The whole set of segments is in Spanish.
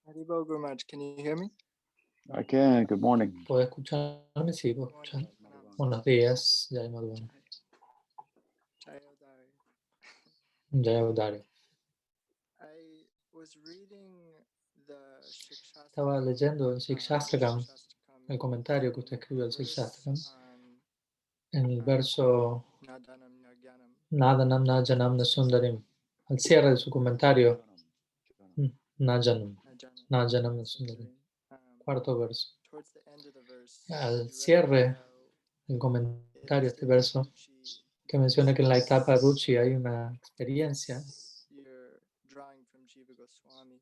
Haribo Gurmaj, can you hear me? I can. Good morning. ¿Puedo escucharme? Sí, puedo Good escuchar. morning. Pranam. Buenos días, Jai Madhuvana. Jayodari. Jai Udario. I was reading the Estaba Shikshastakam, leyendo en Shikshastakam, Shikshastakam, el comentario que usted escribió al verse Shikshastakam, on en el verso Nadanam Nagyanam. Nadanam Najanam Nasundarim. Al cierre de su comentario, Najanam, Najanam. Najanam Nasundarim. Um, Cuarto verso. towards the end of the verse, Al you cierre reference how del in comentario the de este stage of verso, Ruchi, que menciona que en la etapa Ruchi hay una experiencia. you're drawing from Jiva Goswami,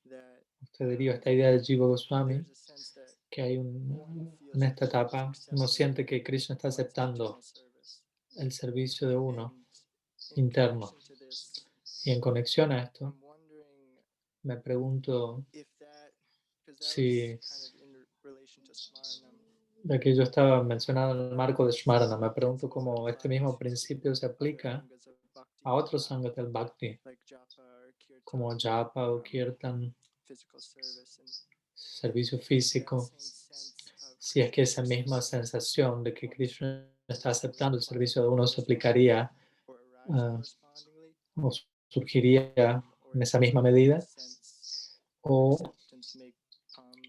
that Usted deriva esta idea de Jiva Goswami, there's a sense that que hay one feels en that esta Krishna is etapa uno siente accepting que Krishna está one's aceptando internal service. el servicio de uno And in interno. connection to this, Y en conexión a esto, I'm wondering me pregunto if that, because that si was kind of in relation to Smaranam, de que yo estaba mencionado en el marco de Shmarana, me pregunto it's also cómo este applied mismo to principio se other aplica angas of bhakti, a otros sangas del Bhakti, like japa or como kirtan, Japa o Kirtan, physical service, and servicio if that físico, same sense of si es que Krishna's esa misma acceptance sensación de que one's Krishna está service would aceptando el apply servicio de uno se aplicaría or arise ah, correspondingly, o surgiría or en does esa misma that medida, sense of o, acceptance make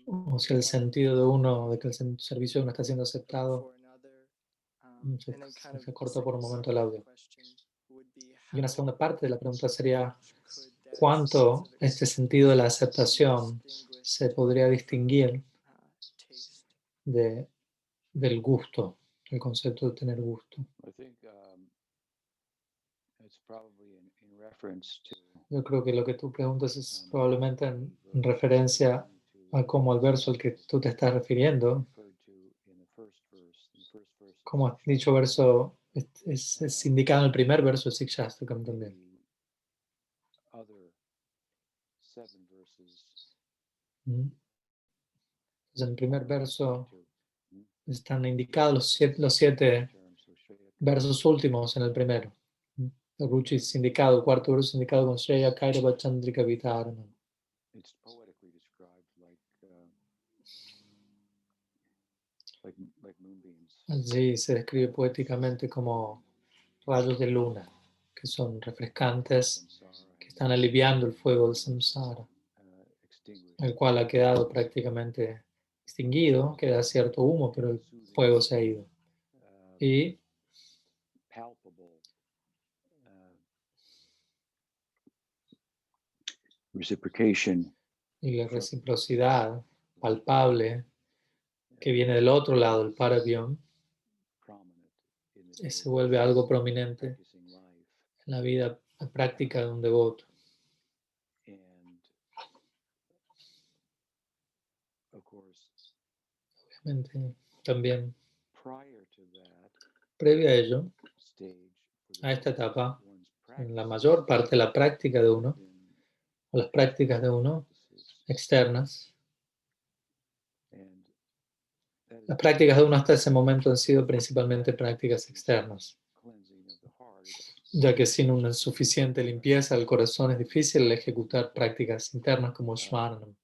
o si el sentido de uno, de que el servicio de uno está siendo aceptado, before another? se, And then kind of se the cortó por un second momento part el of the audio. question would be Y una how segunda parte de la pregunta sería, much could that sense ¿cuánto of este sentido de la aceptación distinguished se podría distinguir taste? del gusto, el concepto de tener gusto? I think it's probably in reference to Yo creo que lo que tú preguntas es probablemente en referencia a cómo el verso al que tú te estás refiriendo, como dicho verso es indicado en el primer verso de Sikshastakam también. Entonces, en el primer verso están indicados los siete versos últimos en el primero. El Ruchi es indicado, el cuarto verso es indicado con Shreya Kairava Chandrika Vitarana. it's poetically described like moonbeams. Allí se describe poéticamente como rayos de luna, que son refrescantes, que están aliviando el fuego del samsara, el cual ha quedado prácticamente extinguido, queda cierto humo, pero el fuego se ha ido. Y Palpable reciprocation y la reciprocidad palpable que viene del otro lado, el paravyam, se vuelve algo prominente en la vida práctica de un devoto. Obviamente, también, previo a ello, a esta etapa, en la mayor parte de la práctica de uno, o las prácticas de uno externas, las prácticas de uno hasta ese momento han sido principalmente prácticas externas, ya que sin una suficiente limpieza del corazón es difícil ejecutar prácticas internas como Shmaranam,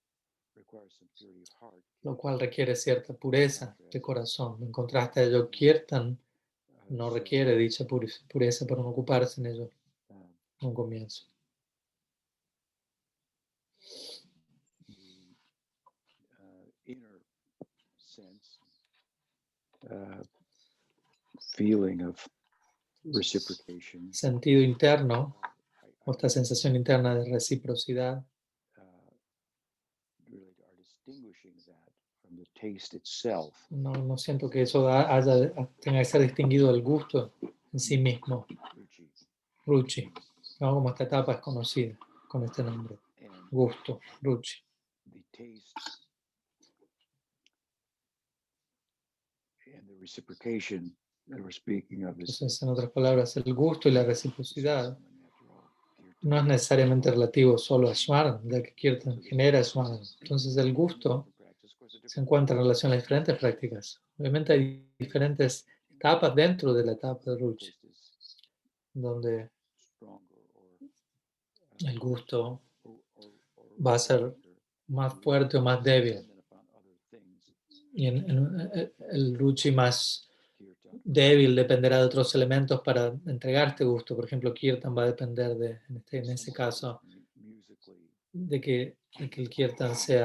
lo cual requiere cierta pureza de corazón. En contraste a ello, Kirtan no requiere dicha pureza para no ocuparse en ello en un comienzo. Feeling of reciprocation, Sentido interno, o esta sensación interna de reciprocidad, no siento que eso tenga que ser distinguido del gusto en sí mismo. Ruchi, ¿no? Como esta etapa es conocida con este nombre. Gusto, Ruchi. Entonces, en otras palabras, el gusto y la reciprocidad no es necesariamente relativo solo a Shmaran, ya que Kirtan genera Shmaran. Entonces, el gusto se encuentra en relación a las diferentes prácticas. Obviamente hay diferentes etapas dentro de la etapa de Ruchi, donde el gusto va a ser más fuerte o más débil. Y el ruchi más débil dependerá de otros elementos para entregar este gusto. Por ejemplo, kirtan va a depender de, en ese caso, de que el kirtan se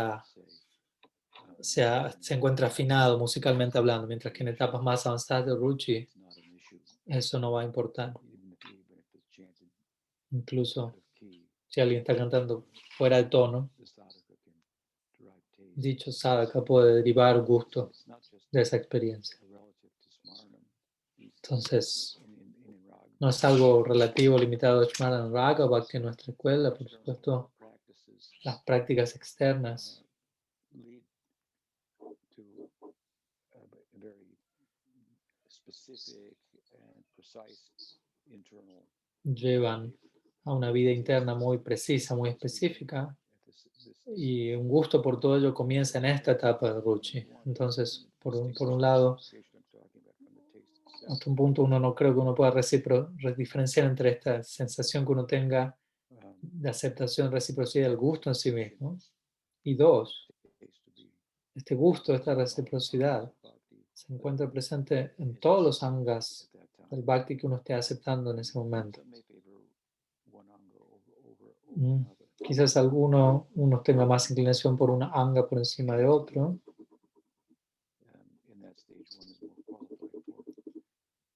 encuentra afinado musicalmente hablando, mientras que en etapas más avanzadas de ruchi eso no va a importar. Incluso si alguien está cantando fuera de tono, dicho sadhaka puede derivar gusto de esa experiencia. Entonces, no es algo relativo, limitado a Shmarana Raga, Bhakti en nuestra escuela, por supuesto, las prácticas externas llevan a una vida interna muy precisa, muy específica, y un gusto por todo ello comienza en esta etapa de Ruchi. Entonces, por un lado, hasta un punto uno no creo que uno pueda diferenciar entre esta sensación que uno tenga de aceptación, reciprocidad del gusto en sí mismo, y dos, este gusto, esta reciprocidad, se encuentra presente en todos los angas del bhakti que uno esté aceptando en ese momento. Quizás uno tenga más inclinación por una anga por encima de otro.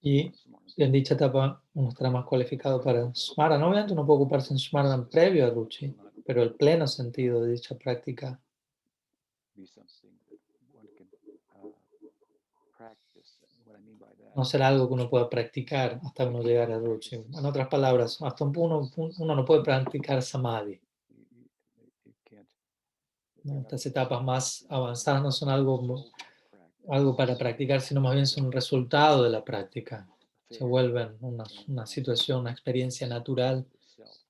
Y en dicha etapa uno estará más cualificado para Smarana. Obviamente uno puede ocuparse en Smarana previo a Ruchi, pero el pleno sentido de dicha práctica no será algo que uno pueda practicar hasta uno llegar a Ruchi. En otras palabras, hasta uno no puede practicar Samadhi. Estas etapas más avanzadas no son algo para practicar, sino más bien son un resultado de la práctica. Se vuelven una situación, una experiencia natural,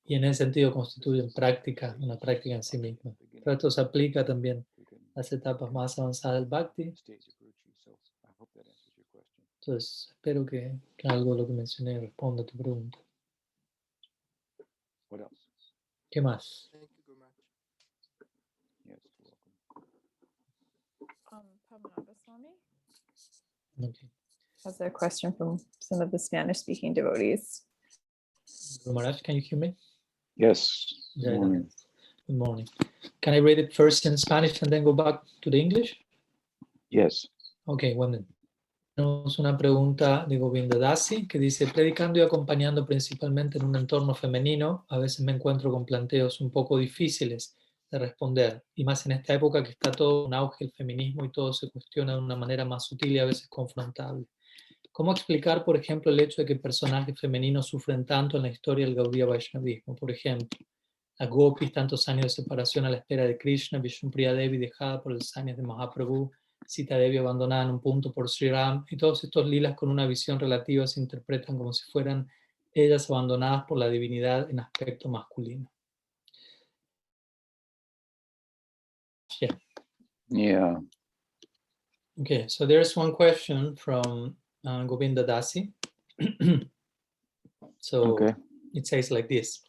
y en ese sentido constituyen práctica, una práctica en sí misma. Pero esto se aplica también a las etapas más avanzadas del Bhakti. Entonces, espero que algo de lo que mencioné responda a tu pregunta. ¿Qué más? Thank you, Guru Maharaj. Padmanabha Swami Okay. has a question from some of the Spanish-speaking devotees. Guru Maharaj, can you hear me? Yes. Yeah, Good morning. Good morning. Can I read it first in Spanish and then go back to the English? Yes. Okay, one minute. Tenemos una pregunta de Govinda Dasi que dice: predicando y acompañando principalmente en un entorno femenino, a veces me encuentro con planteos un poco difíciles de responder, y más en esta época que está todo en auge el feminismo y todo se cuestiona de una manera más sutil y a veces confrontable. ¿Cómo explicar, por ejemplo, el hecho de que personajes femeninos sufren tanto en la historia del Gaudiya Vaishnavismo? Por ejemplo, las gopis, tantos años de separación a la espera de Krishna, Vishnupriya Devi dejada por el sanyas de Mahaprabhu, Sita Devi abandonada en un punto por Sri Ram, y todos estos lilas con una visión relativa se interpretan como si fueran ellas abandonadas por la divinidad en aspecto masculino. Yeah. Okay, so there's one question from Govinda Dasi. So Okay. it says like this.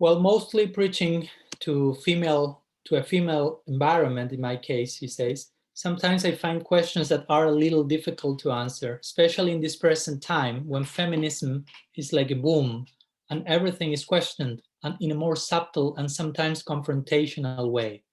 Well, mostly preaching to a female environment, in my case, he says, sometimes I find questions that are a little difficult to answer, especially in this present time when feminism is like a boom and everything is questioned and in a more subtle and sometimes confrontational way.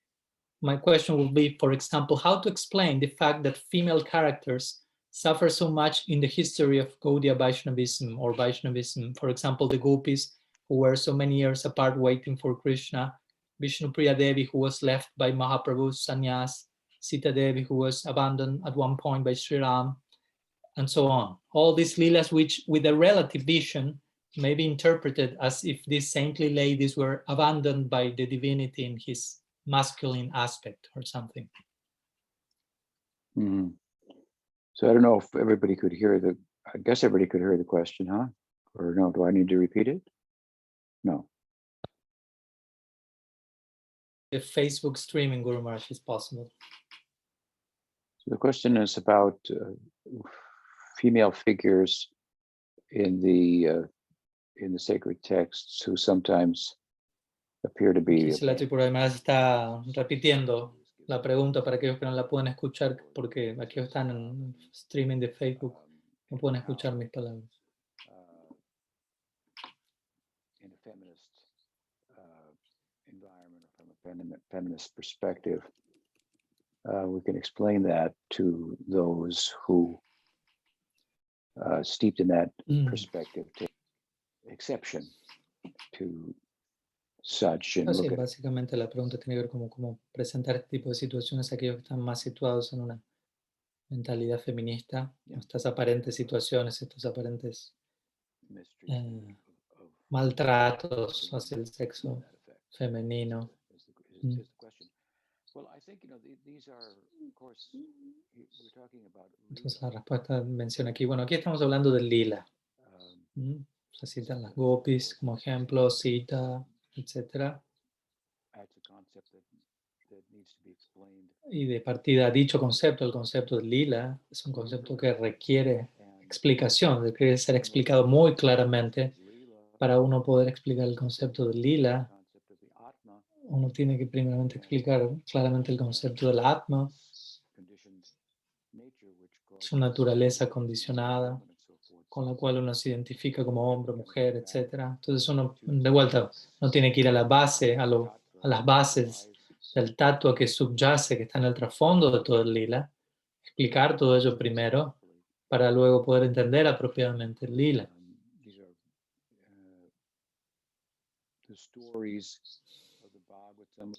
My question would be, for example, how to explain the fact that female characters suffer so much in the history of Gaudiya Vaishnavism or Vaishnavism. For example, the gopis who were so many years apart waiting for Krishna, Vishnupriya Devi who was left by Mahaprabhu's sannyas, Sita Devi who was abandoned at one point by Sri Ram, and so on. All these leelas which with a relative vision may be interpreted as if these saintly ladies were abandoned by the divinity in his masculine aspect or something. Mm-hmm. So I don't know if everybody could hear I guess everybody could hear the question, huh? Or no, do I need to repeat it? No. If Facebook streaming, Guru Maharaj, is possible. So the question is about female figures in the sacred texts who sometimes appear to be Aquí la Tripura de Maharaj está repitiendo la pregunta para aquellos que no la pueden escuchar, porque aquellos están en streaming de Facebook, no pueden escuchar mis palabras. in a feminist environment or from a feminist perspective. We can explain that to those who, steeped in that perspective, take exception to such and Así, look at básicamente la pregunta tiene que ver con cómo presentar este tipo de situaciones a aquellos que están más situados en una mentalidad feminista, estas aparentes situaciones, estos aparentes mystery of maltratos hacia el sexo femenino. is the question. Well, I think these are, of course, we're talking about. Entonces la respuesta menciona aquí, bueno, aquí estamos hablando del lila. Se citan las gopis como ejemplo, Sita, etc. Y de partida, dicho concepto, el concepto del lila, es un concepto que requiere explicación, requiere ser explicado muy claramente. Para uno poder explicar el concepto del lila, uno tiene que primeramente explicar claramente el concepto del Atma, su naturaleza condicionada, con la cual uno se identifica como hombre, mujer, etc. Entonces uno, de vuelta, no tiene que ir a la base, a las bases del tatua que subyace, que está en el trasfondo de todo el lila, explicar todo ello primero, para luego poder entender apropiadamente el lila.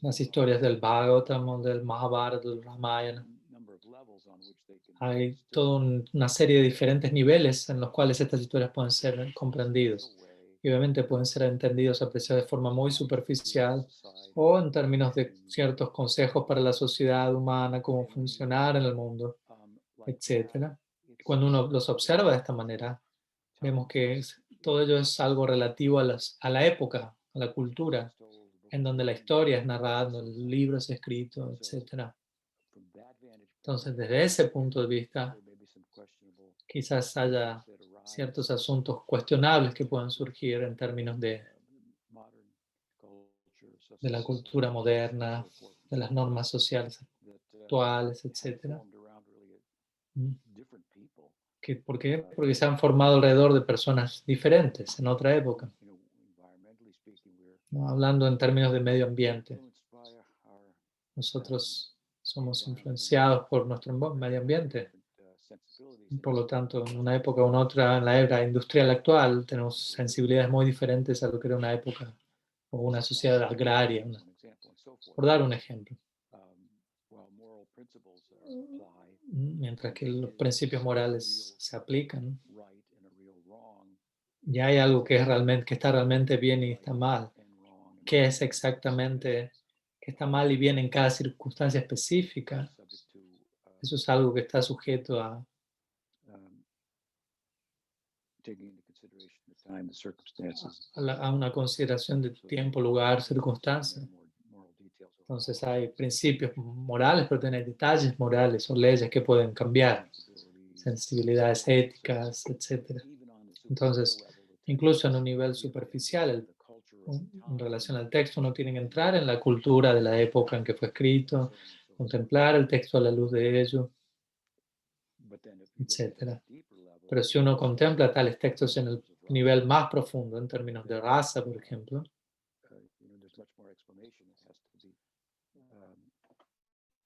Las historias del Bhagavatam, del Mahabharata, del Ramayana. Hay toda una serie de diferentes niveles en los cuales estas historias pueden ser comprendidas. Y obviamente pueden ser entendidos, apreciados de forma muy superficial o en términos de ciertos consejos para la sociedad humana, cómo funcionar en el mundo, etc. Cuando uno los observa de esta manera, vemos que todo ello es algo relativo a la época, a la cultura, en donde la historia es narrada, donde el libro es escrito, etc. Entonces, desde ese punto de vista, quizás haya ciertos asuntos cuestionables que puedan surgir en términos de la cultura moderna, de las normas sociales actuales, etc. ¿Por qué? Porque se han formado alrededor de personas diferentes en otra época. ¿No? Hablando en términos de medio ambiente. Nosotros somos influenciados por nuestro medio ambiente. Por lo tanto, en una época u otra, en la era industrial actual, tenemos sensibilidades muy diferentes a lo que era una época o una sociedad agraria, por dar un ejemplo. Mientras que los principios morales se aplican, ya hay algo que está realmente bien y está mal. ¿Qué es exactamente que está mal y bien en cada circunstancia específica? Eso es algo que está sujeto a una consideración de tiempo, lugar, circunstancia. Entonces hay principios morales, pero también hay detalles morales o leyes que pueden cambiar, sensibilidades éticas, etc. Entonces, incluso en un nivel superficial, en relación al texto, uno tiene que entrar en la cultura de la época en que fue escrito, contemplar el texto a la luz de ello, etc. Pero si uno contempla tales textos en el nivel más profundo, en términos de raza, por ejemplo,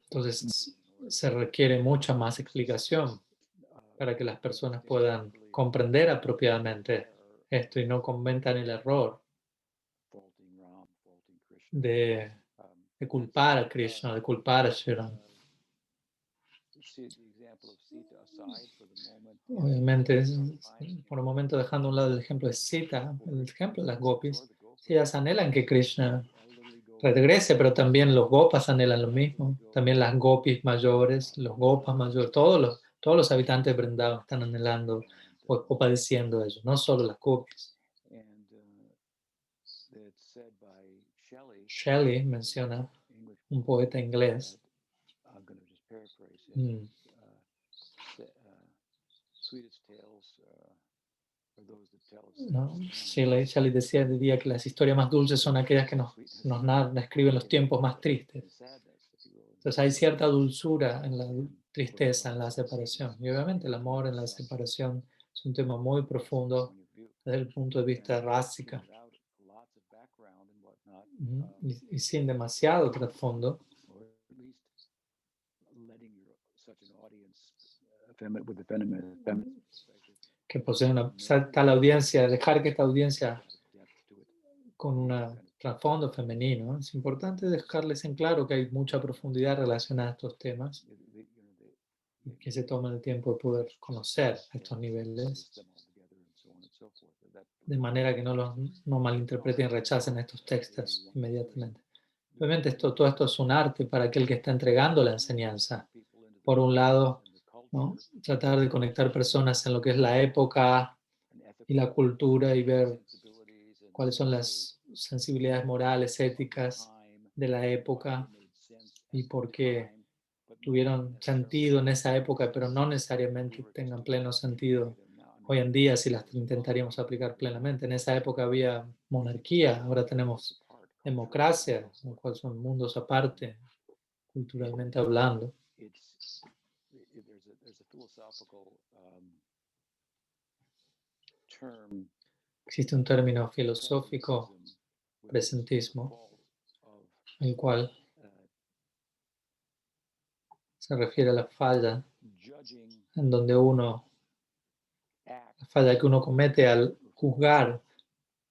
entonces se requiere mucha más explicación para que las personas puedan comprender apropiadamente esto y no cometan el error de culpar a Krishna, de culpar a Shri Ram. Obviamente, por un momento dejando a un lado el ejemplo de Sita, el ejemplo de las gopis, ellas anhelan que Krishna regrese, pero también los gopas anhelan lo mismo. También las gopis mayores, los gopas mayores, todos los habitantes de Vrindavan están anhelando o padeciendo eso, no solo las gopis. Shelley menciona, un poeta inglés, ¿no? Shelley diría que las historias más dulces son aquellas que nos describen los tiempos más tristes. Entonces hay cierta dulzura en la tristeza, en la separación. Y obviamente el amor en la separación es un tema muy profundo desde el punto de vista rásica. Y sin demasiado trasfondo. Que posee una tal audiencia, dejar que esta audiencia con un trasfondo femenino. Es importante dejarles en claro que hay mucha profundidad relacionada a estos temas y que se tomen el tiempo de poder conocer estos niveles de manera que no malinterpreten y rechacen estos textos inmediatamente. Obviamente todo esto es un arte para aquel que está entregando la enseñanza. Por un lado, ¿no? Tratar de conectar personas en lo que es la época y la cultura y ver cuáles son las sensibilidades morales, éticas de la época y por qué tuvieron sentido en esa época, pero no necesariamente tengan pleno sentido hoy en día si las intentaríamos aplicar plenamente. En esa época había monarquía, ahora tenemos democracia, lo cual son mundos aparte, culturalmente hablando. Existe un término filosófico, presentismo, el cual se refiere a la falla en donde la falla que uno comete al juzgar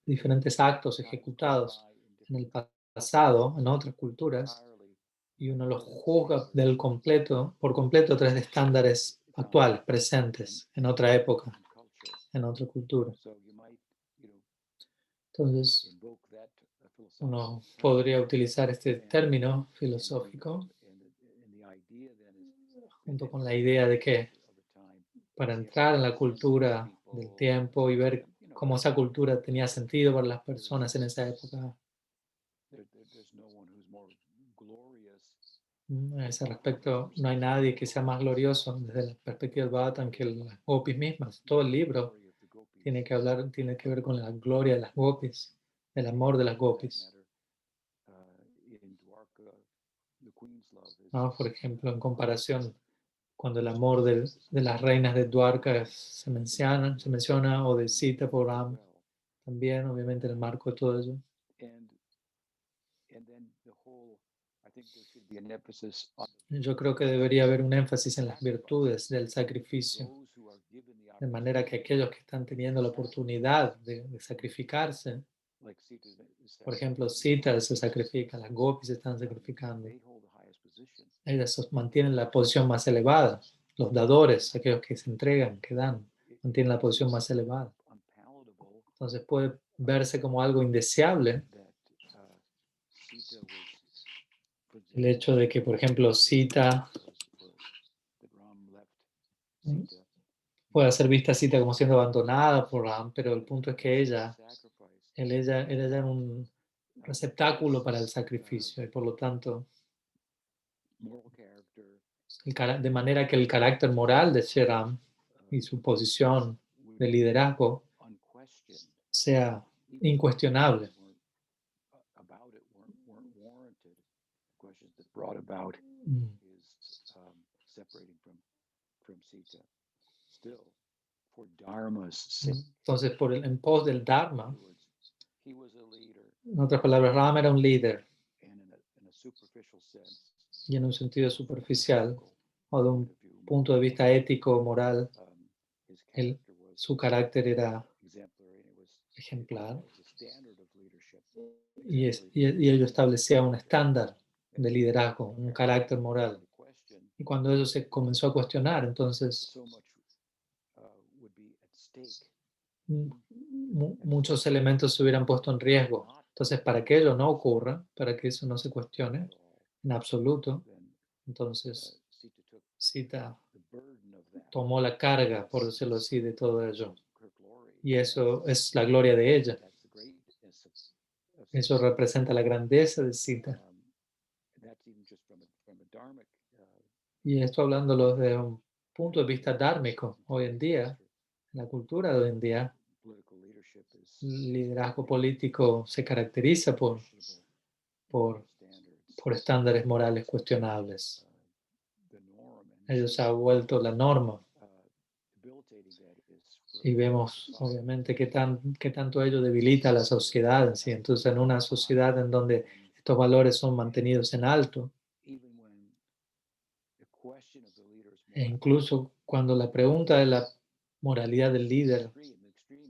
diferentes actos ejecutados en el pasado, en otras culturas, y uno los juzga por completo a través de estándares actuales, presentes, en otra época, en otra cultura. Entonces, uno podría utilizar este término filosófico junto con la idea de que para entrar en la cultura del tiempo y ver cómo esa cultura tenía sentido para las personas en esa época. A ese respecto, no hay nadie que sea más glorioso desde la perspectiva del Bhagavatam que las gopis mismas. Todo el libro tiene que ver con la gloria de las gopis, el amor de las gopis. ¿No? Por ejemplo, en comparación, cuando el amor de las reinas de Dwarka se menciona o de Sita por Ram, también, obviamente, en el marco de todo ello. Yo creo que debería haber un énfasis en las virtudes del sacrificio, de manera que aquellos que están teniendo la oportunidad de sacrificarse, por ejemplo, Sita se sacrifica, las gopis se están sacrificando, ellas mantienen la posición más elevada, los dadores, aquellos que se entregan, que dan, mantienen la posición más elevada. Entonces puede verse como algo indeseable el hecho de que, por ejemplo, Sita pueda ser vista Sita como siendo abandonada por Ram, pero el punto es que ella era un receptáculo para el sacrificio y por lo tanto, de manera que el carácter moral de Sri Ram y su posición de liderazgo sea incuestionable. Entonces, en pos del Dharma, en otras palabras, Ram era un líder y en un sentido superficial o de un punto de vista ético, moral, su carácter era ejemplar y ello establecía un estándar de liderazgo, un carácter moral. Y cuando eso se comenzó a cuestionar, entonces muchos elementos se hubieran puesto en riesgo. Entonces, para que ello no ocurra, para que eso no se cuestione en absoluto, entonces Sita tomó la carga, por decirlo así, de todo ello. Y eso es la gloria de ella. Eso representa la grandeza de Sita. Y esto hablándolo desde un punto de vista dármico, hoy en día, en la cultura de hoy en día, el liderazgo político se caracteriza por estándares morales cuestionables. Ellos se ha vuelto la norma. Y vemos, obviamente, qué tanto ello debilita a la sociedad en sí. Entonces, en una sociedad en donde estos valores son mantenidos en alto, e incluso cuando la pregunta de la moralidad del líder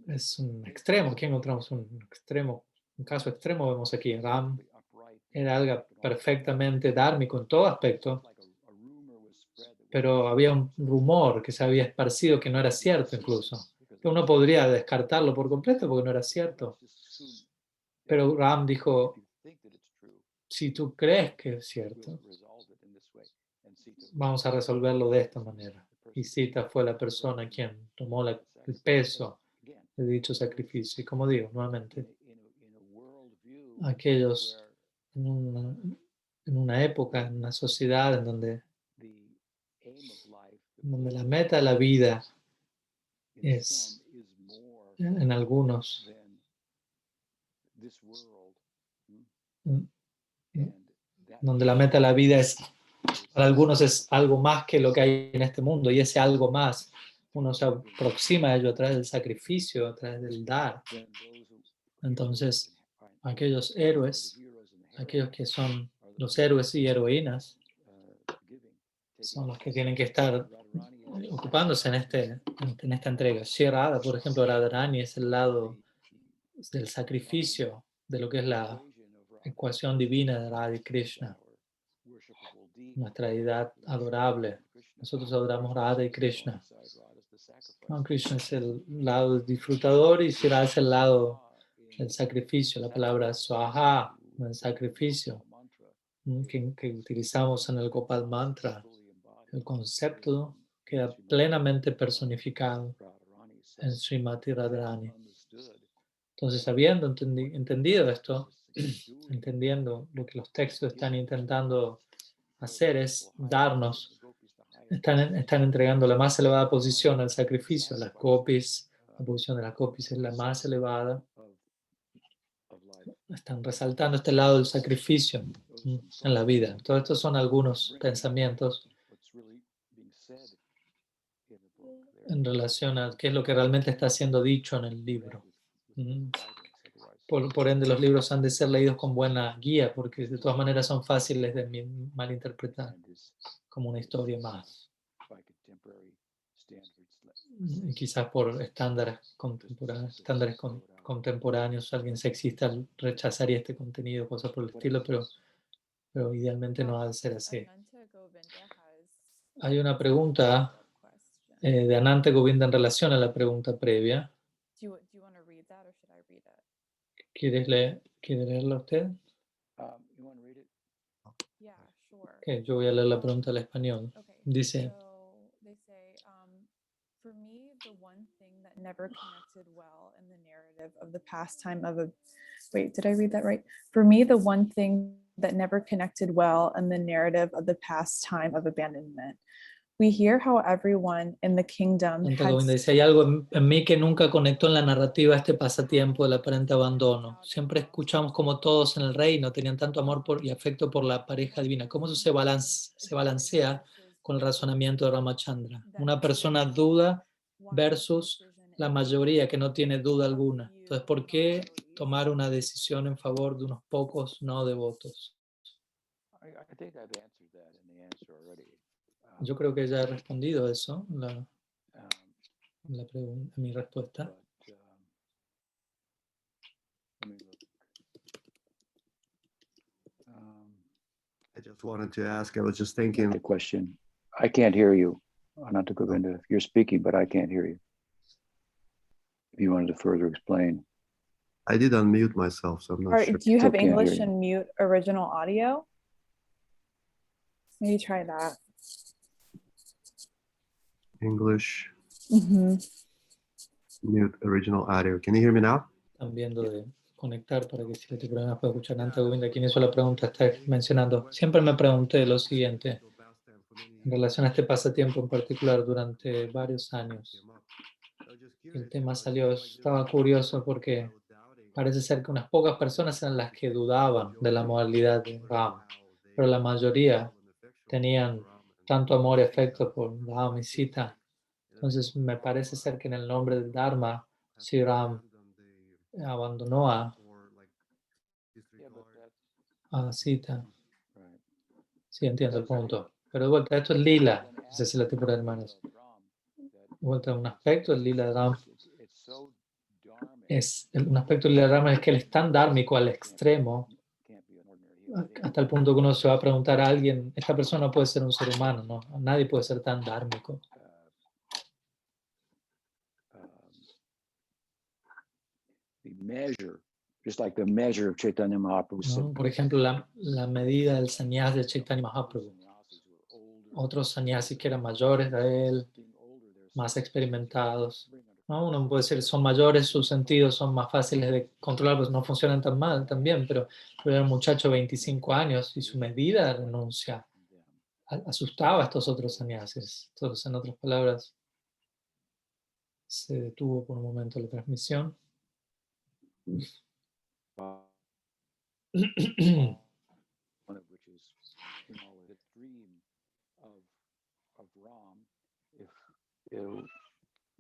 es un extremo, ¿qué encontramos? Un extremo, un caso extremo vemos aquí. Ram era algo perfectamente dármico en todo aspecto, pero había un rumor que se había esparcido que no era cierto incluso. Uno podría descartarlo por completo porque no era cierto. Pero Ram dijo, si tú crees que es cierto, vamos a resolverlo de esta manera. Y Sita fue la persona quien tomó el peso de dicho sacrificio. Y como digo, nuevamente, aquellos en una época, en una sociedad en donde la meta de la vida es, en algunos, donde la meta de la vida es, para algunos es algo más que lo que hay en este mundo, y ese algo más, uno se aproxima a ello a través del sacrificio, a través del dar. Entonces, aquellos héroes, aquellos que son los héroes y heroínas, son los que tienen que estar ocupándose en esta entrega. Shri Radha, por ejemplo, Radharani es el lado del sacrificio, de lo que es la ecuación divina de Radha y Krishna, nuestra deidad adorable. Nosotros adoramos Radha y Krishna. Krishna es el lado disfrutador y Shri Radha es el lado del sacrificio. La palabra Swaha, el sacrificio, que utilizamos en el Gopal Mantra, el concepto queda plenamente personificado en Srimati Radharani. Entonces, habiendo entendido esto, entendiendo lo que los textos están intentando hacer es darnos, están entregando la más elevada posición al sacrificio. Las gopis, la posición de las gopis es la más elevada. Están resaltando este lado del sacrificio en la vida. Todos estos son algunos pensamientos en relación a qué es lo que realmente está siendo dicho en el libro. Por ende, los libros han de ser leídos con buena guía, porque de todas maneras son fáciles de malinterpretar como una historia más. Y quizás por estándares contemporáneos, alguien sexista rechazaría este contenido, cosas por el estilo, pero idealmente no ha de ser así. Hay una pregunta de Ananta Govinda en relación a la pregunta previa. ¿Quiere leerla usted? Okay, yo voy a leer la pregunta al español. Dice, for me, the one thing that never connected well in the narrative of the pastime of a wait, did I read that right? For me, the one thing that never connected well in the narrative of the pastime of abandonment. We hear how everyone in the kingdom dice, hay algo en mí que nunca conectó en la narrativa este pasatiempo del aparente abandono. Siempre escuchamos como todos en el reino tenían tanto amor y afecto por la pareja divina. ¿Cómo eso se balancea con el razonamiento de Ramachandra? Una persona duda versus la mayoría que no tiene duda alguna. Entonces, ¿por qué tomar una decisión en favor de unos pocos no devotos? Yo creo que ya he respondido a eso, mi respuesta. I just wanted to ask, I was just thinking. The question. I can't hear you, Ananta Govinda. You're speaking, but I can't hear you. If you wanted to further explain. I did unmute myself, so I'm not sure. Do you have Still can't English hear you. and mute original audio? Maybe try that. English, Mm-hmm. mute original audio. Can you hear me now? Están viendo de conectar para que si este programa pueda escuchar Ananta Govinda. Quien hizo la pregunta está mencionando. Siempre me pregunté lo siguiente en relación a este pasatiempo en particular durante varios años. el tema salió, estaba curioso porque parece ser que unas pocas personas eran las que dudaban de la moralidad de Ram, pero la mayoría tenían tanto amor y afecto por Ram y Sita. Entonces me parece ser que en el nombre del Dharma, Sri Ram abandonó a Sita. Sí, entiendo el punto. Pero de vuelta, esto es lila, dice Srila Tripura, hermanos. De vuelta, un aspecto del lila de Ram un aspecto del lila de Ram es que él es tan dármico al extremo, hasta el punto que uno se va a preguntar a alguien, esta persona no puede ser un ser humano, ¿no? Nadie puede ser tan dármico. ¿No? Por ejemplo, la medida del sannyas de Chaitanya Mahaprabhu. Otros sannyasis que eran mayores de él, más experimentados. ¿No? Uno puede decir, son mayores, sus sentidos son más fáciles de controlar, pues no funcionan tan mal también, pero era un muchacho de 25 años y su medida de renuncia asustaba a estos otros sannyasis. Entonces, en otras palabras, se detuvo por un momento la transmisión.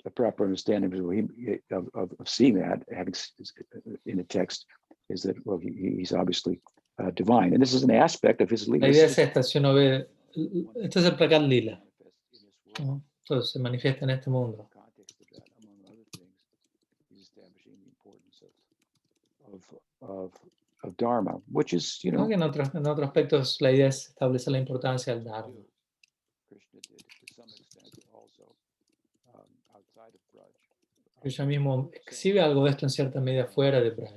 The proper understanding of seeing that, having in the text, is that, well, he's obviously divine, and this is an aspect of his La idea es esta, si uno ve, este es el Prakat Lila, ¿no? Entonces se manifiesta en este mundo. Of Dharma, which is, you know, En otros aspectos la idea es establecer la importancia del Dharma. Krishna mismo exhibe algo de esto en cierta medida fuera de Braj.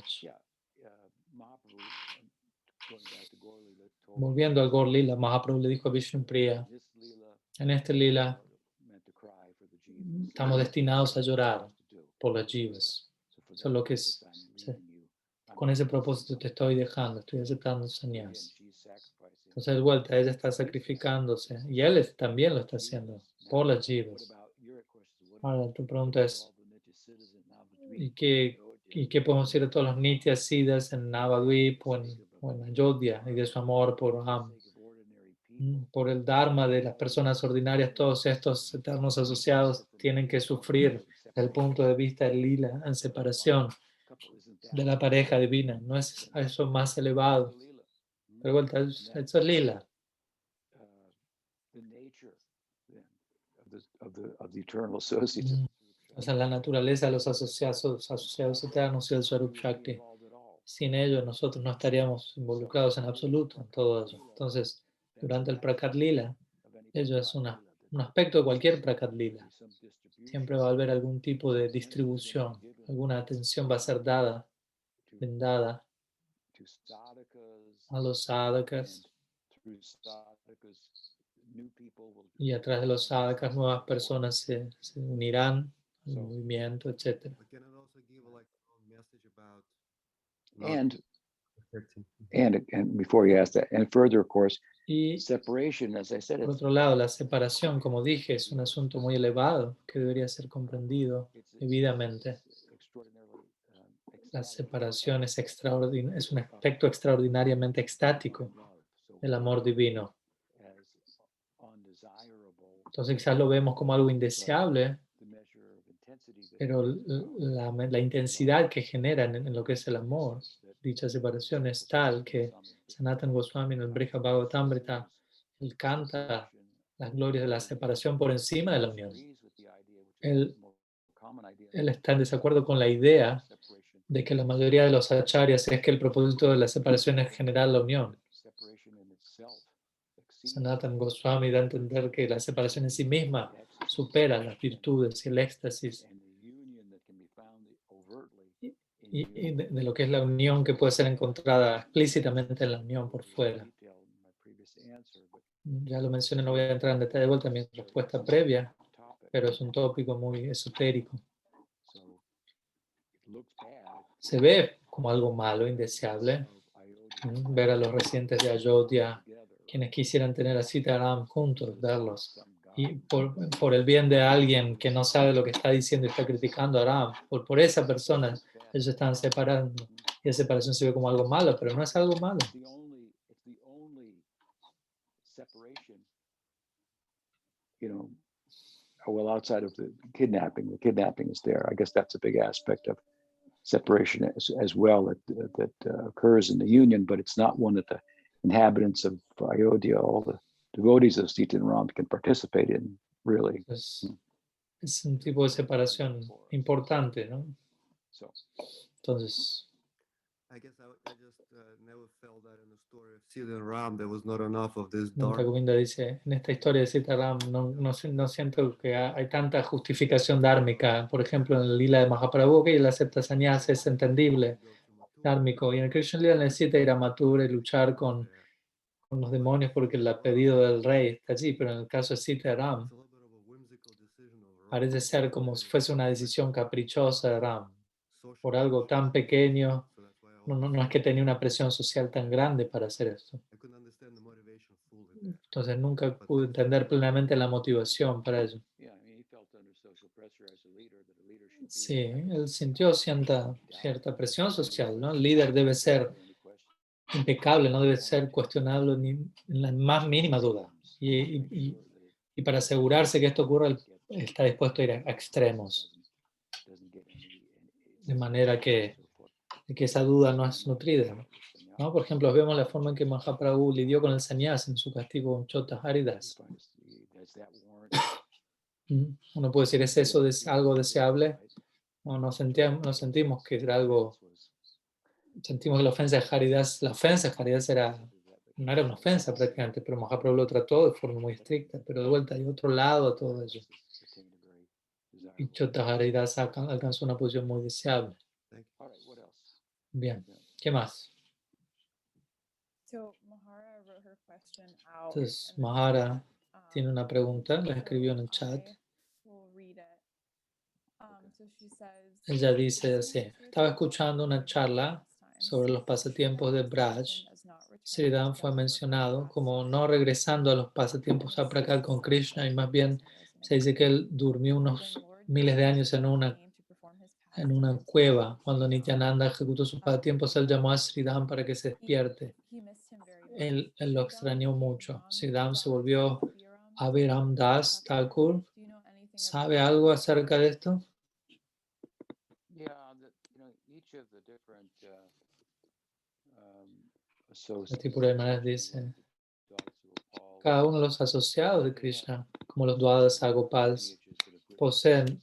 Volviendo al Gaur Lila, Mahaprabhu le dijo a Vishnupriya, en este Lila estamos destinados a llorar por las jivas. Eso es lo que es. Con ese propósito te estoy dejando, estoy aceptando sannyas. Entonces, de vuelta, ella está sacrificándose y él también lo está haciendo por las jivas. Ahora, tu pregunta es, ¿y qué podemos decir de todos los nityas siddhas en Navadvip o en Ayodhya y de su amor por Ram? Por el Dharma de las personas ordinarias, todos estos eternos asociados tienen que sufrir desde el punto de vista del lila en separación de la pareja divina. No es eso más elevado. Pero vuelta, eso es lila. O sea, la naturaleza de los asociados eternos y el Swarup Shakti. Sin ellos nosotros no estaríamos involucrados en absoluto en todo eso. Entonces, durante el Prakat Lila, ello es un aspecto de cualquier Prakat Lila. Siempre va a haber algún tipo de distribución, alguna atención va a ser dada, brindada a los sadhakas, y a través de los sadhakas nuevas personas se unirán al movimiento, etc. And before you ask that, and further, of course, y separation, as I said, por otro lado, la separación, como dije, es un asunto muy elevado que debería ser comprendido debidamente. La separación es un aspecto extraordinariamente extático del amor divino. Entonces quizás lo vemos como algo indeseable, pero la intensidad que genera en lo que es el amor, dicha separación es tal que Sanatana Goswami en el Brihad Bhagavatamrita, él canta las glorias de la separación por encima de la unión. Él está en desacuerdo con la idea de que la mayoría de los acharyas es que el propósito de la separación es generar la unión. Sanatana Goswami da a entender que la separación en sí misma supera las virtudes y el éxtasis y de lo que es la unión que puede ser encontrada explícitamente en la unión por fuera. Ya lo mencioné, no voy a entrar en detalle de vuelta en mi respuesta previa, pero es un tópico muy esotérico. Se ve como algo malo, indeseable, ver a los residentes de Ayodhya, quienes quisieran tener a Sitaram juntos, verlos y por el bien de alguien que no sabe lo que está diciendo y está criticando a Ram, por esa persona, ellos están separando. Y la separación se ve como algo malo, pero no es algo malo. Well, outside of the kidnapping is there. I guess that's a big aspect of separation as well that occurs in the union, but it's not one that the inhabitants of Ayodhya, all the devotees of Sita and Ram, can participate in, really. Es un tipo de separación importante, ¿no? Entonces, I guess I just never felt that in the story of Sita and Ram there was not enough of this nunca dark. Govinda dice, en esta historia de Sita Ram no siento que hay tanta justificación dármica. Por ejemplo, en el lila de Mahaprabhu, que él acepta sannyasa, es entendible, dármico. Y en el Krishna Lila necesita ir a Mathura y luchar con los demonios porque el pedido del rey está allí. Pero en el caso de Sita Ram, parece ser como si fuese una decisión caprichosa de Ram. Por algo tan pequeño, no es que tenía una presión social tan grande para hacer esto. Entonces nunca pude entender plenamente la motivación para ello. Sí, él sintió cierta presión social, ¿no? El líder debe ser impecable, no debe ser cuestionable ni en la más mínima duda. Y para asegurarse que esto ocurra, él está dispuesto a ir a extremos. De manera que esa duda no es nutrida, ¿no? Por ejemplo, vemos la forma en que Mahaprabhu lidió con el sannyas en su castigo con Chota Haridas. Uno puede decir, ¿es eso algo deseable? No sentimos que era algo, sentimos que la ofensa de Haridas no era una ofensa prácticamente, pero Mahaprabhu lo trató de forma muy estricta, pero de vuelta hay otro lado a todo ello. Y Chota Haridas alcanzó una posición muy deseable. Bien, ¿qué más? Entonces, Mahara tiene una pregunta, la escribió en el chat. Ella dice así, estaba escuchando una charla sobre los pasatiempos de Braj. Sridham fue mencionado como no regresando a los pasatiempos a Prakal con Krishna y más bien se dice que él durmió unos miles de años en una cueva. Cuando Nityananda ejecutó sus pasatiempos, él llamó a Sridham para que se despierte. Él lo extrañó mucho. Sridham se volvió Abhiram Das Thakur. ¿Sabe algo acerca de esto? El tipo de maneras dice, cada uno de los asociados de Krishna, como los Dwadas Agopals, poseen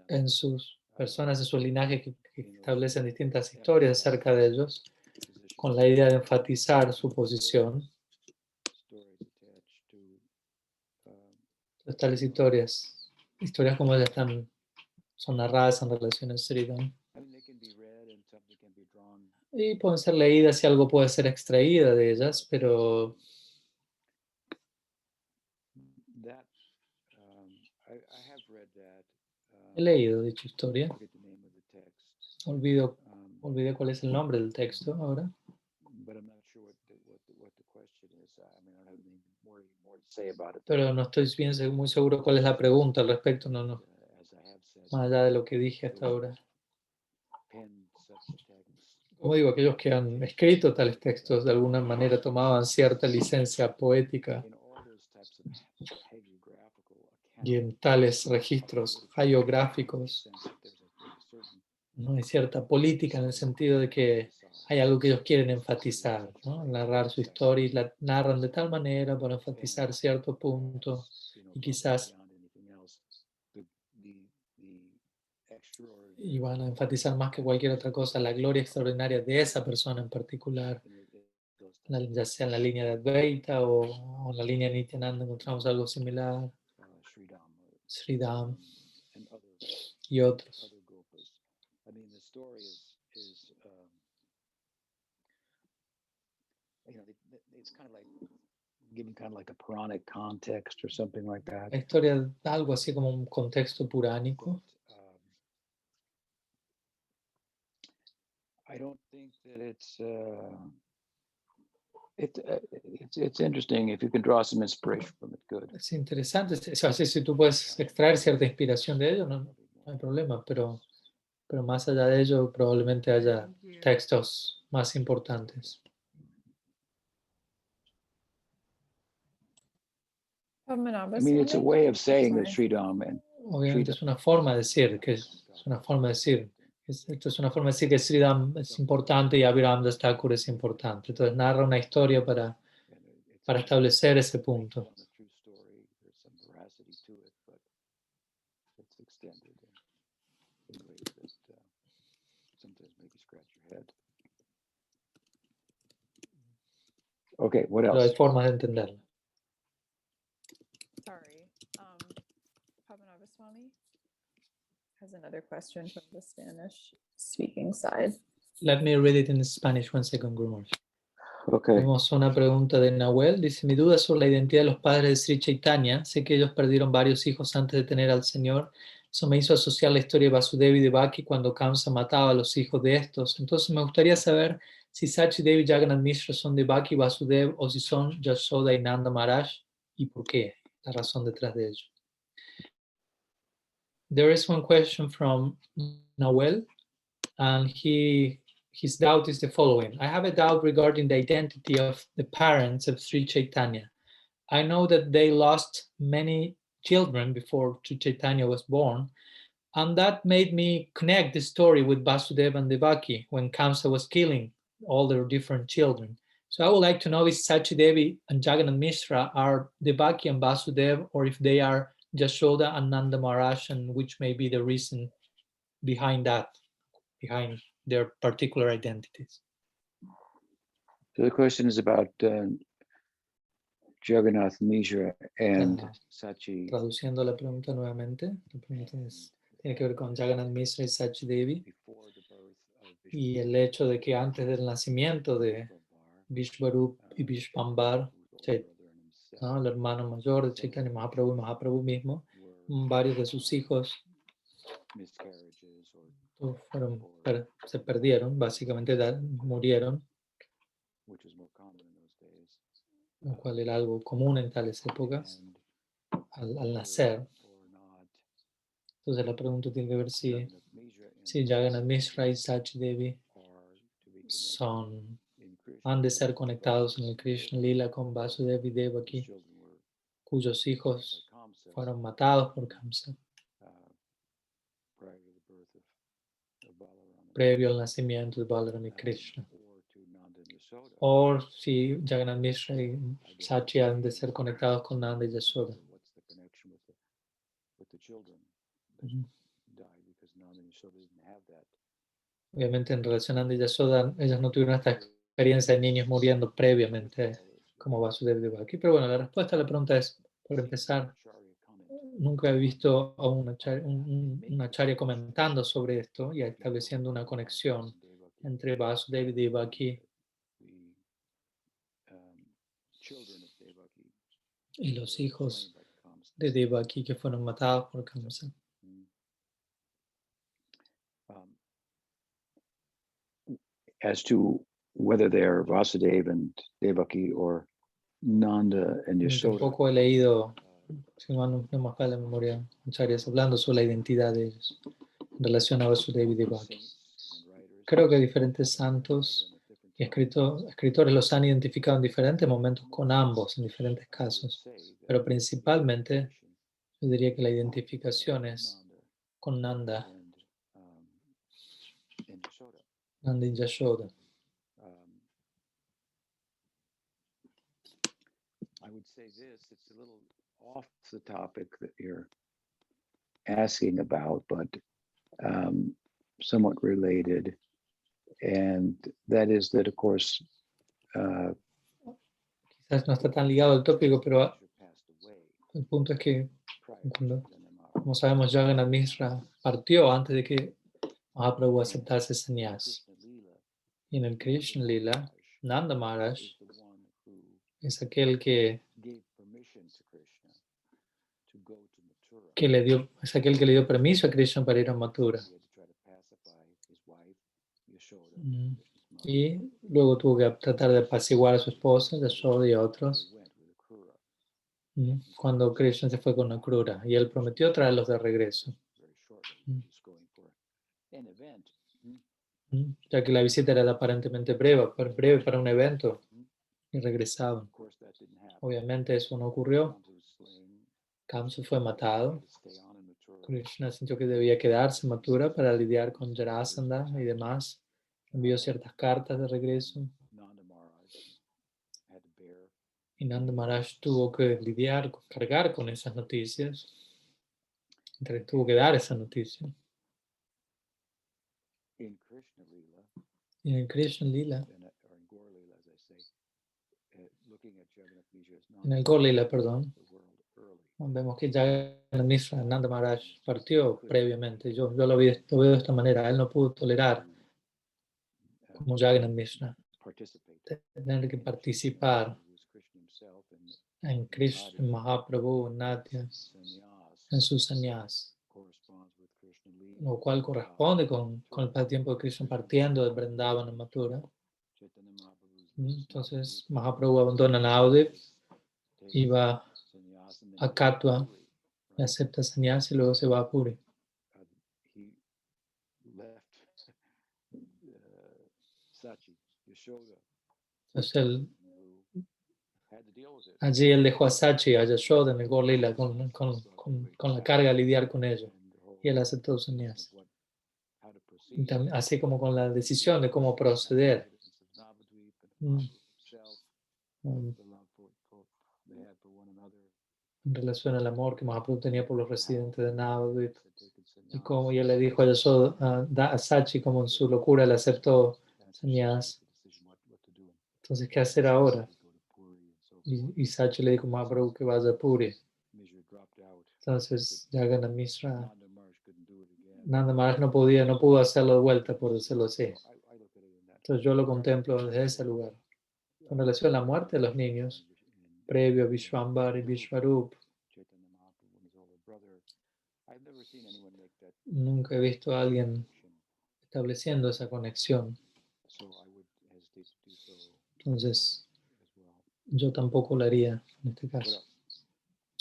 en sus personas, en sus linajes que establecen distintas historias acerca de ellos, con la idea de enfatizar su posición. Tales historias como ellas son narradas en relación a Sridham. Y pueden ser leídas y algo puede ser extraída de ellas, pero he leído dicha historia. Olvidé cuál es el nombre del texto ahora. Pero no estoy muy seguro cuál es la pregunta al respecto, no. Más allá de lo que dije hasta ahora. Como digo, aquellos que han escrito tales textos de alguna manera tomaban cierta licencia poética y en tales registros hagiográficos no hay cierta política en el sentido de que hay algo que ellos quieren enfatizar, ¿no? Narrar su historia y la narran de tal manera para enfatizar cierto punto y quizás y van a enfatizar más que cualquier otra cosa la gloria extraordinaria de esa persona en particular, ya sea en la línea de Advaita o en la línea de Nityananda encontramos algo similar, Sridham y otros. La historia da algo así como un contexto puránico. It's interesting if you can draw some inspiration from it. Good. Es interesante, si tú puedes extraer cierta inspiración de ello, no hay problema, pero más allá de ello probablemente haya textos más importantes. I mean, it's a way of saying that Sridham and Obviamente es una forma de decir que esto es una forma de decir que Sridham es importante y Abhiram Das Thakur es importante. Entonces narra una historia para establecer ese punto. Okay, what Pero hay else? formas de entenderlo. Sorry. Padmanabha Swami has another question from the Spanish speaking side. Let me read it in Spanish, one second, Guru Maharaj. Okay. Tenemos una pregunta de Nahuel. Dice, mi duda sobre la identidad de los padres de Sri Chaitanya. Sé que ellos perdieron varios hijos antes de tener al Señor. Eso me hizo asociar la historia de Vasudeva y Devaki cuando Kamsa mataba a los hijos de estos. Entonces me gustaría saber si Sachidev y Jagannath Mishra son Devaki y Vasudev o si son Yashoda y Nanda Maharaj y por qué, la razón detrás de ello. There is one question from Nahuel and his doubt is the following. I have a doubt regarding the identity of the parents of Sri Chaitanya. I know that they lost many children before Sri Chaitanya was born, and that made me connect the story with Vasudeva and Devaki when Kamsa was killing all their different children. So I would like to know if Sachidevi and Jagannath Mishra are Devaki and Vasudeva, or if they are Yashoda and Nanda Maharaj, and which may be the reason behind that, behind their particular identities. So the question is about Jagannath Mishra and Sachi. Traduciendo la pregunta nuevamente, la pregunta tiene que ver con Jagannath Mishra y Sachi Devi y el hecho de que antes del nacimiento de Vishvarup y Vishvambar, ¿no? El hermano mayor de Chaitanya Mahaprabhu y Mahaprabhu mismo, varios de sus hijos se perdieron, básicamente murieron, lo cual era algo común en tales épocas, al nacer. Entonces la pregunta tiene que ver si Jagannath Mishra y Sachi Devi han de ser conectados en el Krishna Lila con Vasudeva y Devaki, cuyos hijos fueron matados por Kamsa previo al nacimiento de Balaram y Krishna. O si Jagannath Mishra y Sachi han de ser conectados con Nanda y Yashoda. Obviamente en relación a Nanda y Yashoda, ellos no tuvieron esta experiencia de niños muriendo previamente como Vasudeva y Devaki. Pero bueno, la respuesta a la pregunta es, por empezar, nunca he visto a un acharya comentando sobre esto y estableciendo una conexión entre Vasudeva y Devaki y los hijos de Devaki que fueron matados por Kamsa. As to whether they're Vasudeva and Devaki or Nanda and Yashoda. Tampoco he leído, si no me falla la memoria, acharyas hablando sobre la identidad de ellos en relación a Vasudeva y Devaki. Creo que diferentes santos y escritores los han identificado en diferentes momentos con ambos, en diferentes casos, pero principalmente yo diría que la identificación es con Nanda y Yashoda. I would say this, it's a little off the topic that you're asking about, but somewhat related. And that is that, of course, quizás no está tan ligado al tópico, pero el punto es que, como sabemos, Jagannath Mishra partió antes de que Mahaprabhu aceptase sannyas. Y en el Krishna Lila, Nanda Maharaj es aquel que le dio permiso a Krishna para ir a Mathura. Y luego tuvo que tratar de apaciguar a su esposa, Yashoda y a otros, cuando Krishna se fue con Akrura. Y él prometió traerlos de regreso, ya que la visita era aparentemente breve para un evento, y regresaban. Obviamente eso no ocurrió. Kamsa fue matado. Krishna sintió que debía quedarse en Mathura para lidiar con Jarasandha y demás. Envió ciertas cartas de regreso. Y Nanda Maharaj tuvo que cargar con esas noticias. Entonces tuvo que dar esa noticia. Y en Krishna Lila, en el Gaur Lila, perdón, vemos que Jagannath Mishra, Nanda Maharaj, partió previamente. Yo lo veo de esta manera. Él no pudo tolerar, como Jagannath Mishra, tener que participar en Krishna, en Mahaprabhu, en Natya, en su sannyas, lo cual corresponde con el tiempo de Krishna partiendo de Vrindavan en Mathura. Entonces Mahaprabhu abandona Navadvip y va a Katwa y acepta sannyas y luego se va a Puri. Entonces allí él dejó a Sachi, a Yashoda en el Gaur Lila con la carga de lidiar con ello. Y él aceptó sannyas. Así como con la decisión de cómo proceder. En relación al amor que Mahaprabhu tenía por los residentes de Navadvip. Y como ya le dijo a Yashoda, a Sachi, como en su locura le aceptó sannyas. Entonces, ¿qué hacer ahora? Y Sachi le dijo a Mahaprabhu que vaya a Puri. Entonces, Jagannath Mishra, Nanda Maharaj no pudo hacerlo de vuelta, por decirlo así. Entonces, yo lo contemplo desde ese lugar. Con relación a la muerte de los niños, previo a Vishwambar y Vishwarup, nunca he visto a alguien estableciendo esa conexión. Entonces, yo tampoco lo haría en este caso.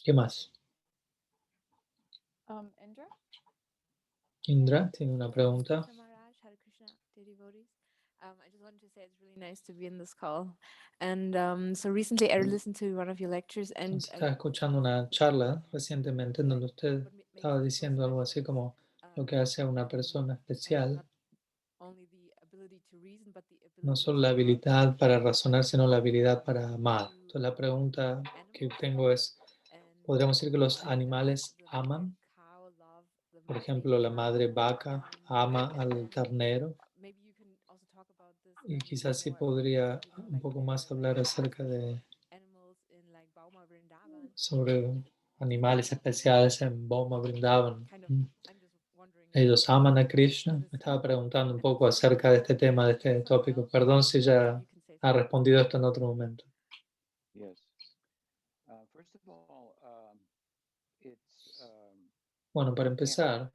¿Qué más? Indra? Indra tiene una pregunta. Hare Krishna, dear devotees. I just wanted to say it's really nice to be in this call. And so recently I listened to one of your lectures and Estaba escuchando una charla recientemente en donde usted estaba diciendo algo así como lo que hace a una persona especial, no solo la habilidad para razonar, sino la habilidad para amar. Entonces la pregunta que tengo es, ¿podríamos decir que los animales aman? Por ejemplo, la madre vaca ama al ternero. Y quizás sí podría un poco más hablar acerca de sobre animales especiales en Boma Vrindavan. Ellos aman a Krishna. Me estaba preguntando un poco acerca de este tema, de este tópico. Perdón si ya ha respondido esto en otro momento. Bueno, para empezar,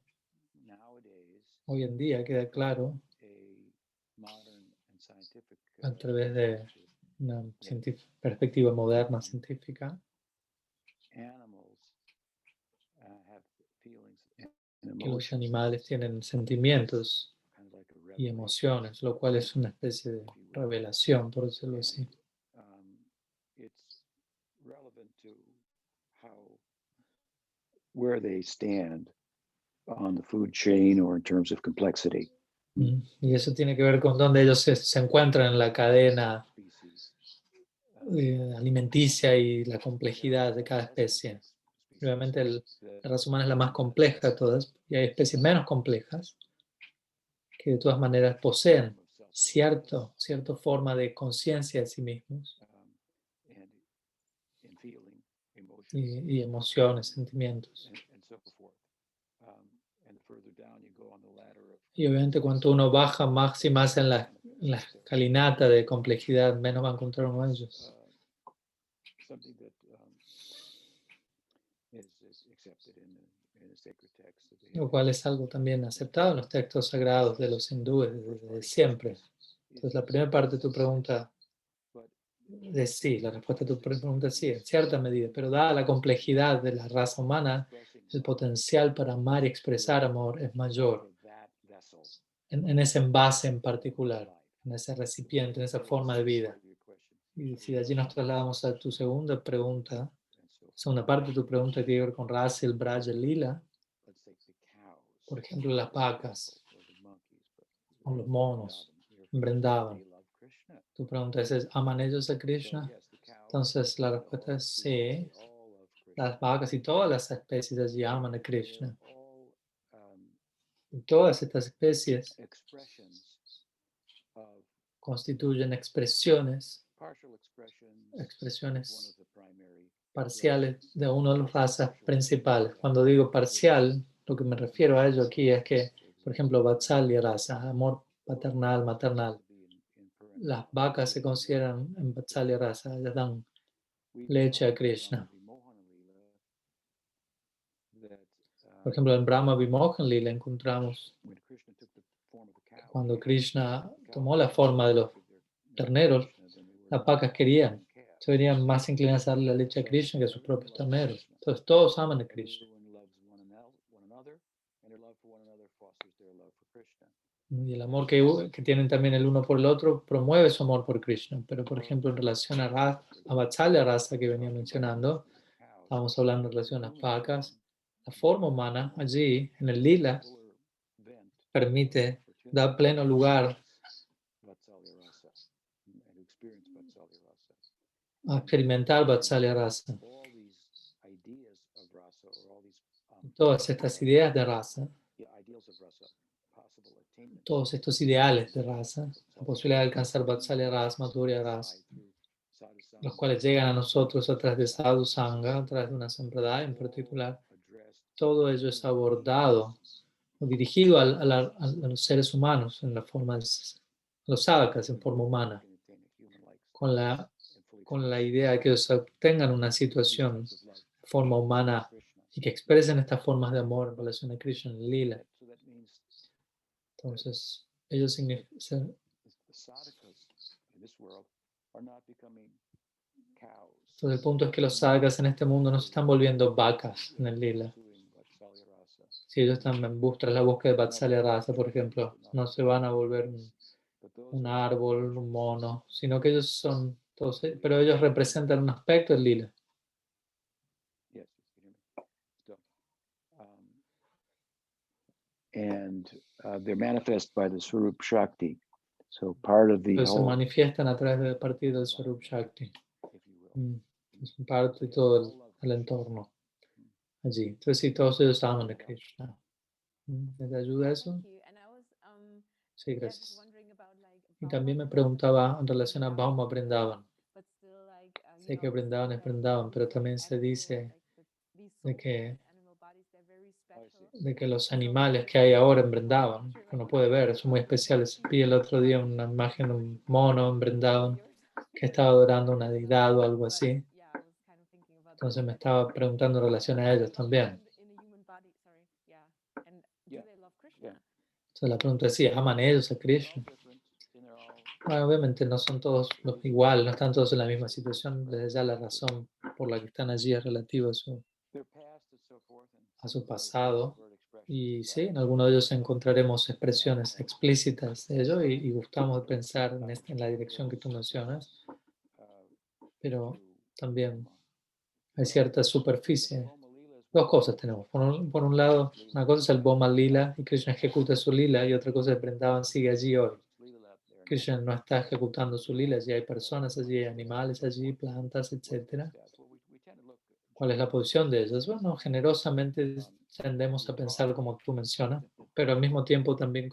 hoy en día queda claro a través de una perspectiva moderna científica que los animales tienen sentimientos y emociones, lo cual es una especie de revelación, por decirlo así. Where they stand on the food chain or in terms of complexity. Y eso tiene que ver con dónde ellos se encuentran en la cadena alimenticia y la complejidad de cada especie. Obviamente la raza humana es la más compleja de todas y hay especies menos complejas que de todas maneras poseen cierta forma de conciencia de sí mismos y emociones, sentimientos. Y obviamente cuando uno baja más y más en la escalinata de complejidad, menos va a encontrar uno de ellos. Lo cual es algo también aceptado en los textos sagrados de los hindúes desde siempre. Entonces la primera parte de tu pregunta es sí, la respuesta a tu pregunta es sí, en cierta medida, pero dada la complejidad de la raza humana, el potencial para amar y expresar amor es mayor en ese envase en particular, en ese recipiente, en esa forma de vida. Y si de allí nos trasladamos a tu segunda pregunta, segunda parte de tu pregunta que tiene que ver con raza, el Braja, el Lila, por ejemplo, las vacas o los monos en Vrindavan. Tu pregunta es, ¿aman ellos a Krishna? Entonces la respuesta es sí. Las vacas y todas las especies allí aman a Krishna. Y todas estas especies constituyen expresiones parciales de una de las razas principales. Cuando digo parcial, lo que me refiero a ello aquí es que, por ejemplo, Vatsalya rasa, amor paternal, maternal. Las vacas se consideran en Vatsalya rasa, ellas dan leche a Krishna. Por ejemplo, en Brahma Vimohan Lila encontramos que cuando Krishna tomó la forma de los terneros, las vacas se venían más inclinadas a darle la leche a Krishna que a sus propios terneros. Entonces todos aman a Krishna. Y el amor que tienen también el uno por el otro promueve su amor por Krishna. Pero, por ejemplo, en relación a Vatsalya rasa que venía mencionando, estábamos hablando en relación a las vacas, la forma humana allí, en el lila, da pleno lugar a experimentar Vatsalya rasa. Todas estas ideas de raza, todos estos ideales de raza, la posibilidad de alcanzar Vatsalya rasa, Madhurya rasa, los cuales llegan a nosotros a través de Sadhu Sangha, a través de una sampradaya en particular, todo ello es abordado o dirigido a los seres humanos en la forma de los sadhakas en forma humana, con la idea de que ellos obtengan una situación de forma humana y que expresen estas formas de amor en relación a Krishna en Lila. Entonces, ellos significan. Entonces, el punto es que los sadhakas en este mundo no se están volviendo vacas en el lila. Si ellos están tras la búsqueda de Vatsalya rasa, por ejemplo, no se van a volver un árbol, un mono, sino que ellos son todos, pero ellos representan un aspecto del lila. And they're manifest by the Swarup Shakti. So part of the Entonces se whole, manifiestan a través del partido del Swarup Shakti. Es parte de todo el entorno allí. Entonces sí, todos ellos aman a Krishna. ¿Les ayuda eso? Sí, gracias. Y también me preguntaba en relación a Bhauma Vrindavan. Sé que Vrindavan es Vrindavan, pero también se dice de que los animales que hay ahora en Vrindavan, que uno puede ver, son muy especiales. Vi el otro día una imagen de un mono en Vrindavan que estaba adorando una deidad o algo así. Entonces me estaba preguntando en relación a ellos también. Entonces la pregunta es si aman ellos a Krishna. Bueno, obviamente no son todos igual, no están todos en la misma situación. Desde ya la razón por la que están allí es relativa a su pasado. Y sí, en alguno de ellos encontraremos expresiones explícitas de ello y gustamos pensar en la dirección que tú mencionas. Pero también hay cierta superficie. Dos cosas tenemos. Por un lado, una cosa es el Boma Lila y Krishna ejecuta su lila, y otra cosa es Vrindavan sigue allí hoy. Krishna no está ejecutando su lila, allí hay personas allí, hay animales allí, plantas, etc. ¿Cuál es la posición de ellos? Bueno, generosamente tendemos a pensar como tú mencionas, pero al mismo tiempo también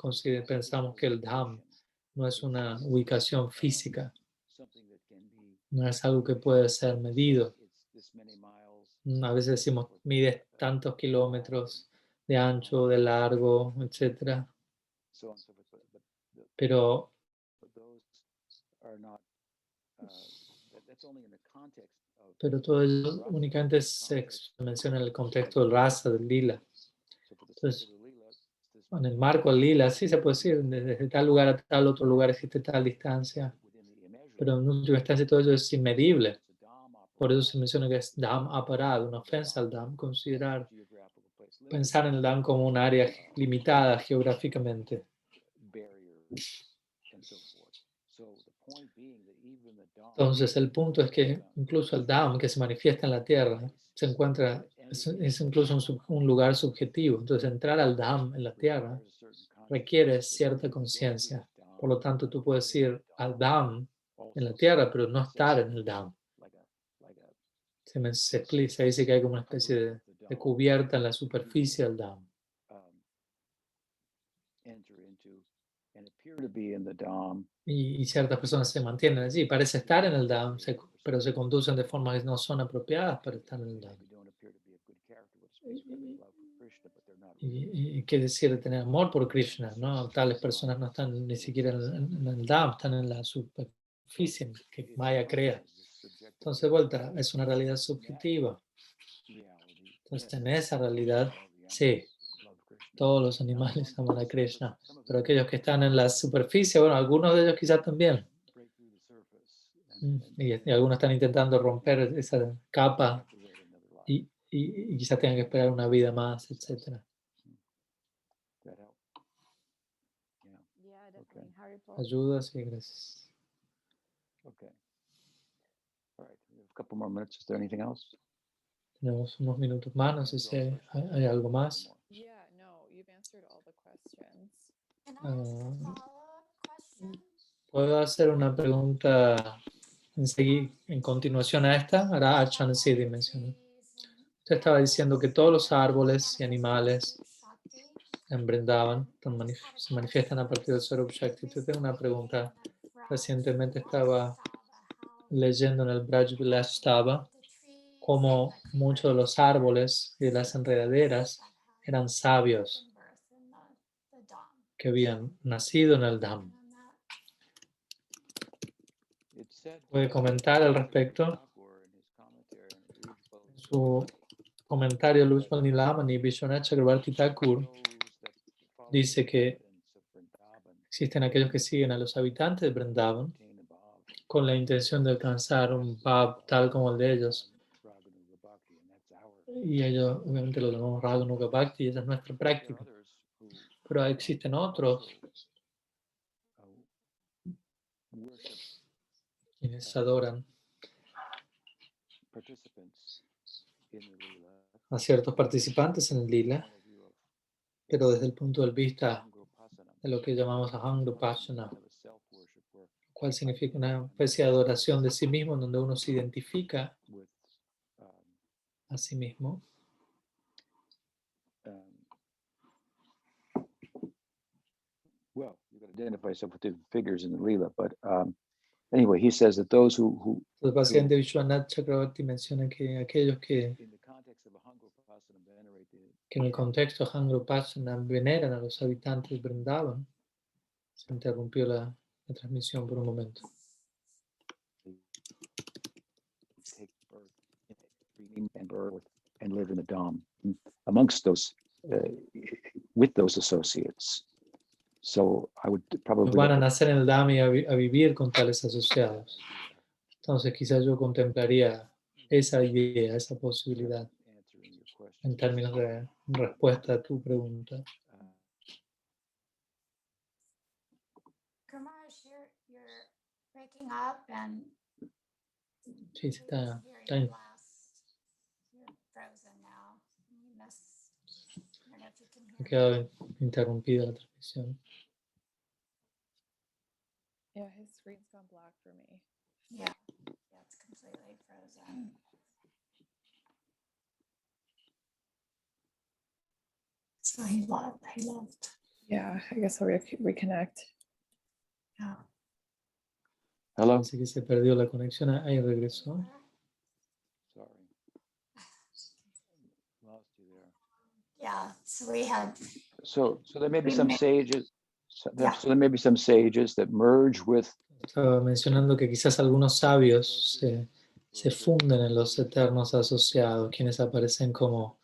pensamos que el Dham no es una ubicación física, no es algo que puede ser medido. A veces decimos, mide tantos kilómetros de ancho, de largo, etc. Pero todo ello únicamente se menciona en el contexto del rasa, del lila. Entonces, En el marco del lila, sí se puede decir, desde tal lugar a tal otro lugar existe tal distancia, pero en última instancia todo ello es inmedible. Por eso se menciona que es Dham aparado, una ofensa al Dham, considerar, pensar en el Dham como un área limitada geográficamente. Entonces el punto es que incluso el Dham que se manifiesta en la tierra se encuentra, es incluso un lugar subjetivo. Entonces entrar al Dham en la tierra requiere cierta conciencia. Por lo tanto, tú puedes ir al Dham en la tierra, pero no estar en el Dham. Se dice que hay como una especie de cubierta en la superficie del Dham. Y ciertas personas se mantienen allí. Parece estar en el Dham, pero se conducen de formas que no son apropiadas para estar en el Dham. Y qué decir de tener amor por Krishna, ¿no? Tales personas no están ni siquiera en el Dham, están en la superficie que Maya crea. Entonces, de vuelta, es una realidad subjetiva. Entonces, en esa realidad, sí, todos los animales aman a Krishna, pero aquellos que están en la superficie, bueno, algunos de ellos quizás también. Y algunos están intentando romper esa capa y quizás tengan que esperar una vida más, etc. Yeah, definitely. Haripal. Ayuda, sí, gracias. Okay. All right. We have a couple more minutes. Is there anything else? Tenemos unos minutos más, no sé si hay algo más. Yeah, no, you've answered all the questions. ¿Puedo hacer una pregunta en continuación a esta? Ahora Archana Siddhi mencionó. Usted estaba diciendo que todos los árboles y animales en Vrindavan se manifiestan a partir del Swarup Shakti. Yo tengo una pregunta. Recientemente estaba leyendo en el Braj Vilas Stava cómo muchos de los árboles y de las enredaderas eran sabios que habían nacido en el Dham. ¿Puede comentar al respecto? En su comentario, Lujmal Nilamani, Vishwanath Chakravarti Thakur dice que existen aquellos que siguen a los habitantes de Vrindavan con la intención de alcanzar un bhav tal como el de ellos. Y ellos obviamente lo llamamos Raganuga Bhakti y esa es nuestra práctica. Pero existen otros quienes adoran a ciertos participantes en el lila, pero desde el punto de vista de lo que llamamos Ahangrupasana, cual significa una especie de adoración de sí mismo, en donde uno se identifica a sí mismo. Well, you can identify yourself with different figures in the Leela, but anyway, he says that those who Entonces, básicamente Vishwanath Chakravarti menciona que aquellos que in the context of Ahangrupasana venerate en el contexto de Ahangrupasana veneran a los habitantes de Vrindavan. Se interrumpió la transmisión por un momento. take birth and live in the Dham amongst those with those associates. So I would probably Van a nacer en el Dham y a vivir con tales asociados. Entonces quizás yo contemplaría esa idea, esa posibilidad en términos de respuesta a tu pregunta. You're breaking up and Sí, está you're frozen now. You miss, I don't know if you can ha hear me. quedado interrumpida la transmisión. Yeah, his screen's gone black for me. Yeah, it's completely frozen. So he left. Yeah, I guess I'll reconnect. Yeah. Hello. Parece que se perdió la conexión. Ahí regresó. Sorry. Lost you there. Yeah, so we had, So there may be some sages. Yeah. So there may be some sages that merge with Estaba mencionando que quizás algunos sabios se funden en los eternos asociados, quienes aparecen como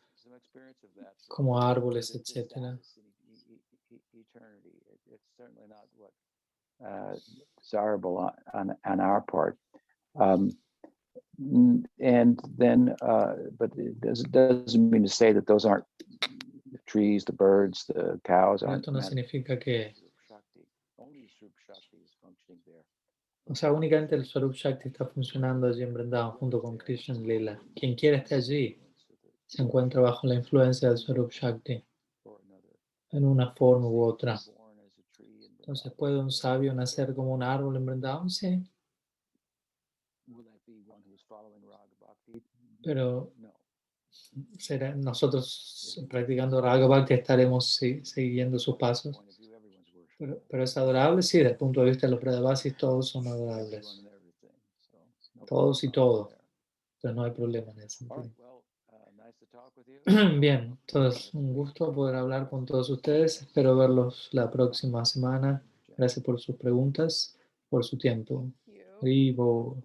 árboles, etc. desirable on our part. And then, but it doesn't mean to say that those aren't the trees, the birds, the cows. Pero Aren't esto no manifestations significa que, of Shakti. Only Swarup Shakti is functioning there. o sea, únicamente el Swarup Shakti está funcionando allí en Vrindavan junto con Krishna en Lila. Quien quiera estar allí se encuentra bajo la influencia del Swarup Shakti en una forma u otra. Entonces, ¿puede un sabio nacer como un árbol en Vrindavan? Sí, Will that be one who is following Raga Bhakti? pero No. nosotros practicando Raga Bhakti estaremos siguiendo sus pasos. Point of view, everyone's worshiping. Pero es adorable, sí, desde el punto de vista de los Brahmavasis todos son adorables. Everyone and everything. So, no Todos y problem todo. there. Entonces no hay problema en ese All right, sentido. well, nice to talk with you. Bien, entonces un gusto poder hablar con todos ustedes. Espero verlos la próxima semana. Gracias por sus preguntas, por su tiempo. Thank you. Haribo.